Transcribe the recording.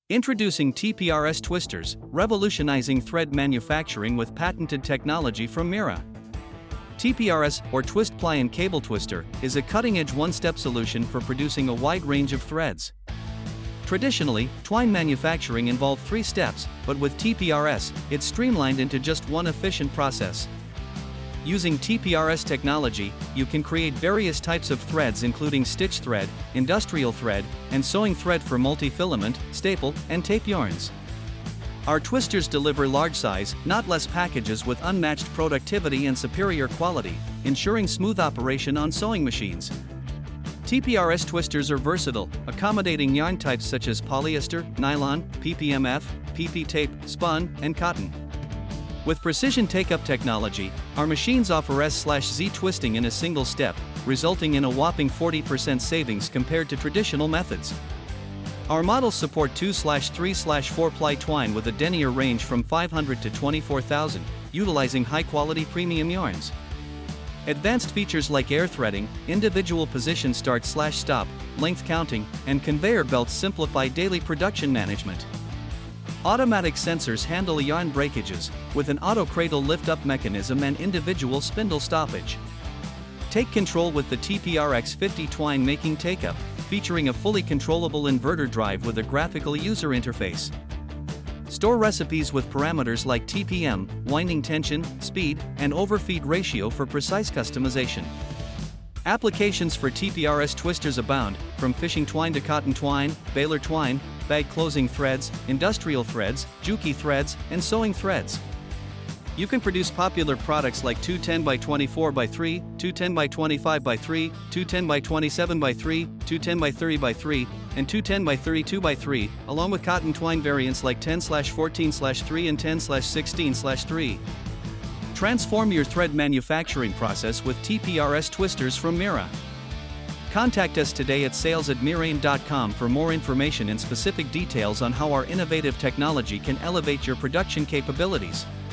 Introducing TPRS Twisters, revolutionizing thread manufacturing with patented technology from Meera. TPRS, or Twist Ply and Cable Twister, is a cutting-edge one-step solution for producing a wide range of threads. Traditionally, twine manufacturing involved 3 steps, but with TPRS, it's streamlined into just one efficient process. Using TPRS technology, you can create various types of threads including stitch thread, industrial thread, and sewing thread for multifilament, staple, and tape yarns. Our twisters deliver large size, knotless packages with unmatched productivity and superior quality, ensuring smooth operation on sewing machines. TPRS twisters are versatile, accommodating yarn types such as polyester, nylon, PPMF, PP tape, spun, and cotton. With precision take-up technology, our machines offer S/Z twisting in a single step, resulting in a whopping 40% savings compared to traditional methods. Our models support 2/3/4 ply twine with a denier range from 500 to 24,000, utilizing high-quality premium yarns. Advanced features like air threading, individual position start/stop, length counting, and conveyor belts simplify daily production management. Automatic sensors handle yarn breakages, with an auto-cradle lift-up mechanism and individual spindle stoppage. Take control with the TPRX 50 twine making take-up, featuring a fully controllable inverter drive with a graphical user interface. Store recipes with parameters like TPM, winding tension, speed, and overfeed ratio for precise customization. Applications for TPRS twisters abound, from fishing twine to cotton twine, baler twine, bag closing threads, industrial threads, juki threads, and sewing threads. You can produce popular products like 210x24x3, 210x25x3, 210x27x3, 210x30x3, and 210x32x3, along with cotton twine variants like 10/14/3 and 10/16/3. Transform your thread manufacturing process with TPRS twisters from Meera. Contact us today at sales@meera.com for more information and specific details on how our innovative technology can elevate your production capabilities.